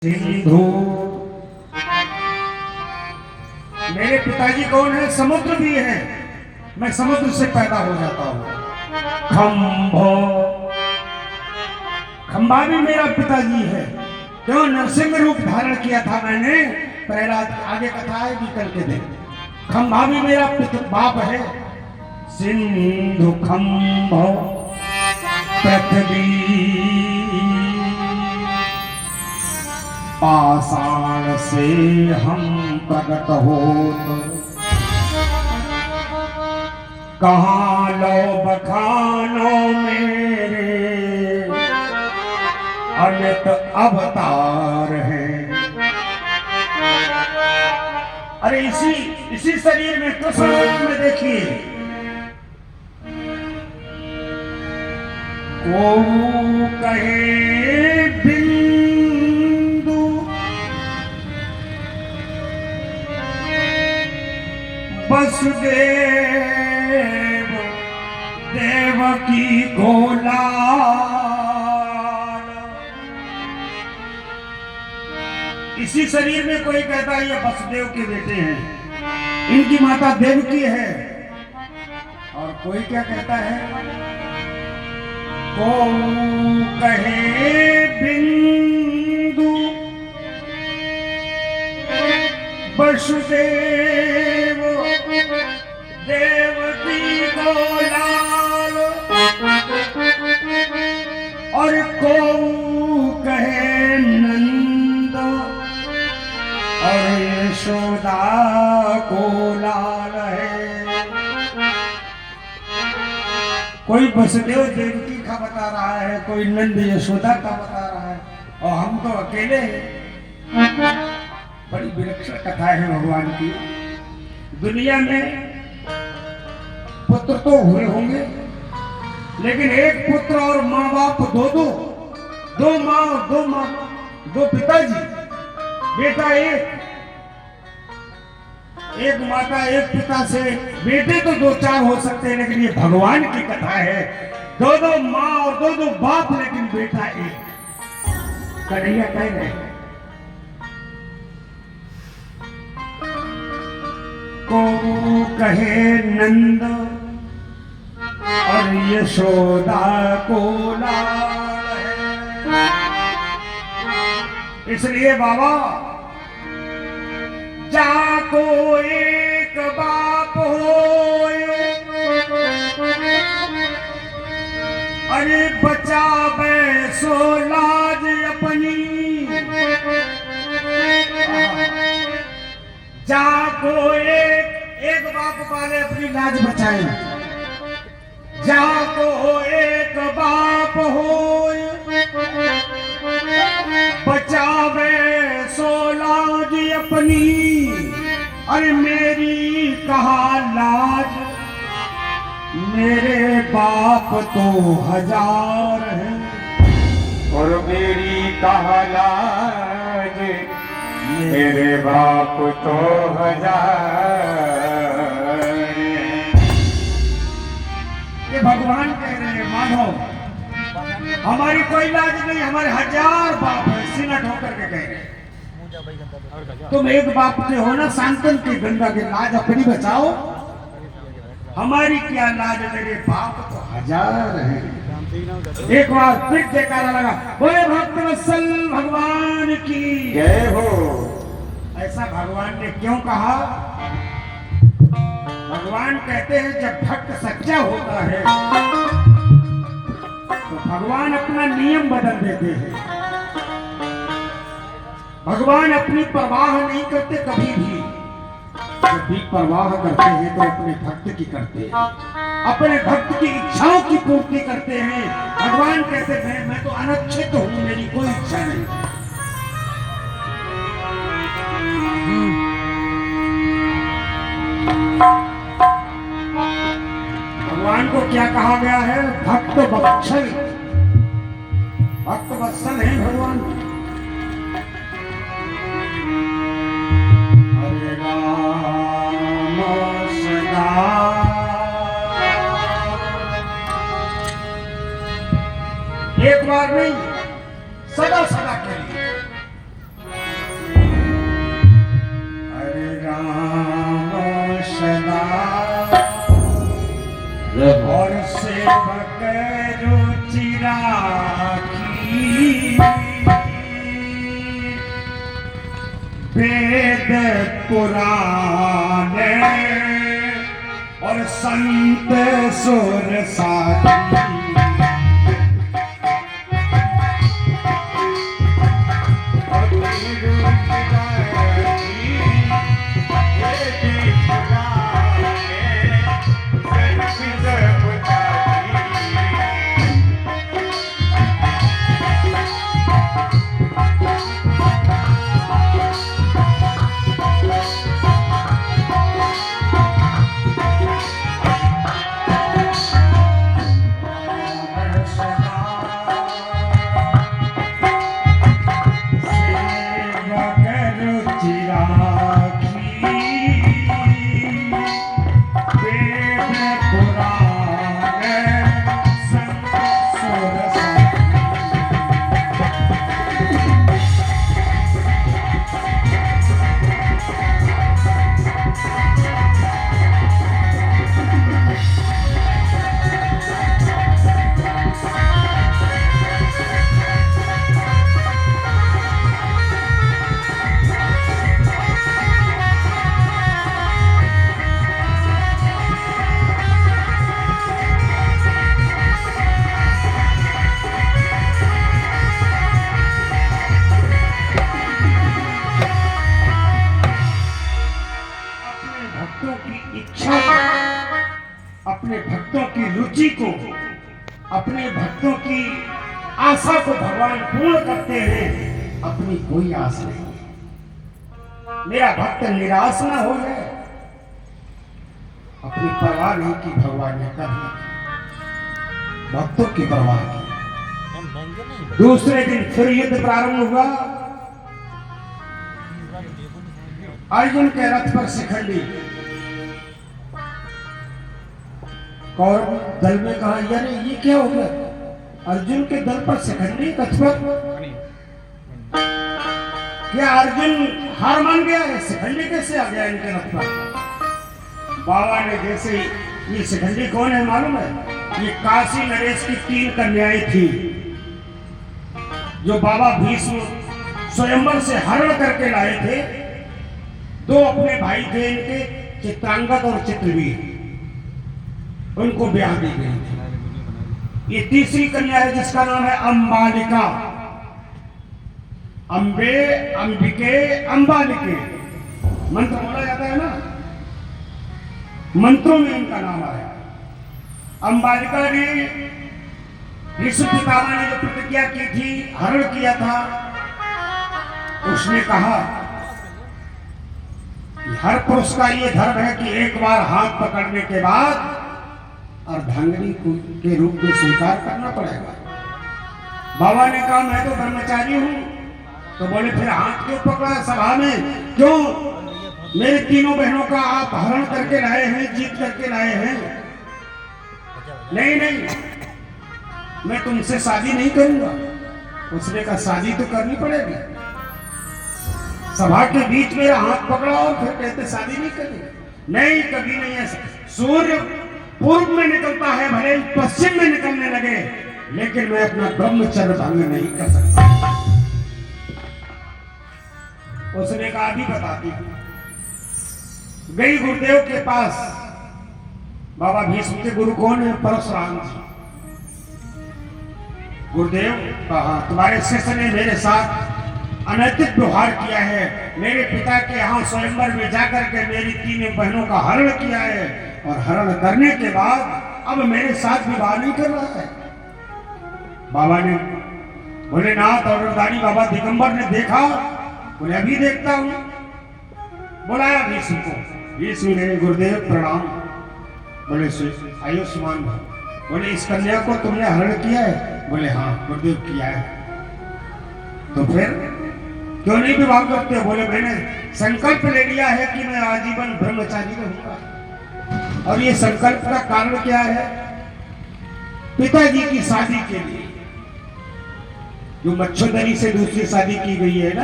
सिंधु। मेरे पिताजी कौन है? समुद्र भी है, मैं समुद्र से पैदा हो जाता हूँ। खंभो, खंभा भी मेरा पिताजी है। क्यों? नरसिंह रूप धारण किया था मैंने। प्रहलाद आगे कथा आएगी कल के दिन। खंभा भी मेरा बाप है। सिंधु खंभो पृथ्वी पाषाण से हम प्रकट होत, कहाँ लो बखानो मेरे अमित अवतार हैं। अरे इसी शरीर में कृष्ण रूप में देखिए, को कहे बिंदु वसुदेव देवकी को लाल। इसी शरीर में कोई कहता है ये वसुदेव के बेटे हैं, इनकी माता देवकी है। और कोई क्या कहता है? को कहे बिंदु वसुदेव देवकी को लाल, और को कहे नंद और यशोदा को लाल है। कोई वसुदेव देवकी का बता रहा है, कोई नंद यशोदा का बता रहा है, और हम तो अकेले हैं। बड़ी विलक्षण कथा है भगवान की। दुनिया में पुत्र तो हुए होंगे, लेकिन एक पुत्र और माँ बाप दो माँ दो पिताजी, बेटा एक माता एक पिता से बेटे तो दो चार हो सकते हैं, लेकिन ये भगवान की कथा है। दो माँ और दो बाप, लेकिन बेटा एक। कन्हैया कह रहे हैं को कहे नंद और यशोदा को लाल है। इसलिए बाबा, जाको एक बाप हो, अरे बचावे सो लाज अपनी। जाको एक बाप वाले अपनी लाज बचाए। जाको एक बाप हो, बचावे सो लाज अपनी। अरे मेरी कहा लाज, मेरे बाप तो हजार है। और मेरी कहा लाज, मेरे बाप तो हजार। ये भगवान कह रहे हैं माधव, हमारी कोई लाज नहीं, हमारे हजार बाप है। सीना ठोकर के कह रहे हैं तुम एक बाप के हो ना, सांतन की गंगा की लाज अपनी बचाओ। हमारी क्या लाज, मेरे बाप तो हजार हैं। एक बार फिर जयकारा लगा, बोले भक्तवत्सल भगवान की जय हो। ऐसा भगवान ने क्यों कहा? भगवान कहते हैं जब भक्त सच्चा होता है तो भगवान अपना नियम बदल देते हैं। भगवान अपनी परवाह नहीं करते कभी भी। जब भी परवाह करते हैं तो अपने भक्त की करते हैं, अपने भक्त की इच्छाओं की पूर्ति करते हैं। भगवान कहते हैं मैं तो अनक्षित हूं, मेरी कोई इच्छा नहीं। भगवान को क्या कहा गया है? भक्त वत्सल, भक्त वत्सल है भगवान। हरे राम सदा एक बार नहीं, सदा सदा के लिए। वेद पुराने और संत सुर साधी अपने भक्तों की रुचि को, अपने भक्तों की आशा को भगवान पूर्ण करते हैं। अपनी कोई आस नहीं। मेरा भक्त निराश ना हो जाए, अपनी परवाह नहीं की भगवान ने कभी, भक्तों की परवाह की। दूसरे दिन फिर युद्ध प्रारंभ हुआ। अर्जुन के रथ पर शिखंडी कौरव दल में कहा, यार ये क्या हो गया? अर्जुन के दल पर शिखंडी रथ पर? क्या अर्जुन हार मान गया है? शिखंडी कैसे आ गया इनके रथ पर? बाबा ने जैसे ये शिखंडी कौन है मालूम है? ये काशी नरेश की 3 कन्याएं थी जो बाबा भीष्म स्वयंवर से हरण करके लाए थे। 2 अपने भाई थे इनके, चित्रांगद और चित्रवीर, उनको ब्याह दी गई थी। ये तीसरी कन्या है जिसका नाम है अंबालिका। अंबे, अंबिके, अंबालिके मंत्र बोला जाता है ना, मंत्रों में इनका नाम आया। अंबालिका ने ऋषि पितामह ने जो प्रतिज्ञा की थी, हरण किया था, उसने कहा कि हर पुरुष का ये धर्म है कि एक बार हाथ पकड़ने के बाद अर्धांगिनी के रूप में स्वीकार करना पड़ेगा। बाबा ने कहा मैं तो ब्रह्मचारी हूं। तो बोले फिर हाथ क्यों पकड़ा सभा में? क्यों? मेरे 3 बहनों का आप हरण करके लाए हैं, जीत करके लाए हैं। नहीं नहीं, मैं तुमसे शादी नहीं करूंगा। उसने कहा शादी तो करनी पड़ेगी। सभा के बीच मेरा हाथ पकड़ा और फिर कहते शादी नहीं करेंगे। नहीं, कभी नहीं ऐसा। सूर्य पूर्व में निकलता है, भले पश्चिम में निकलने लगे, लेकिन मैं अपना ब्रह्मचर्य भंग नहीं कर सकता। उसने कहा अभी बताती हूं। गई गुरुदेव के पास। बाबा भीष्म के गुरु कौन है? परशुराम जी। गुरुदेव कहा तुम्हारे शिष्य ने मेरे साथ अनैतिक व्यवहार किया है। मेरे पिता के यहाँ स्वयंवर में जाकर के मेरी 3 बहनों का हरण किया है, और हरण करने के बाद अब मेरे साथ विवाह नहीं कर रहा है। बाबा ने भोलेनाथ और दानी बाबा दिगंबर ने देखा। बोले अभी देखता हूं। बुलाया भीष्म को। भीष्म ने गुरुदेव प्रणाम। बोले आयुष्मान भव। बोले इस कन्या को तुमने हरण किया है? बोले हाँ गुरुदेव किया है। तो फिर क्यों नहीं विवाह करते हो? बोले मैंने संकल्प ले लिया है कि मैं आजीवन ब्रह्मचारी रहूंगा। और ये संकल्प का कारण क्या है? पिताजी की शादी के लिए, जो मच्छोदरी से दूसरी शादी की गई है ना,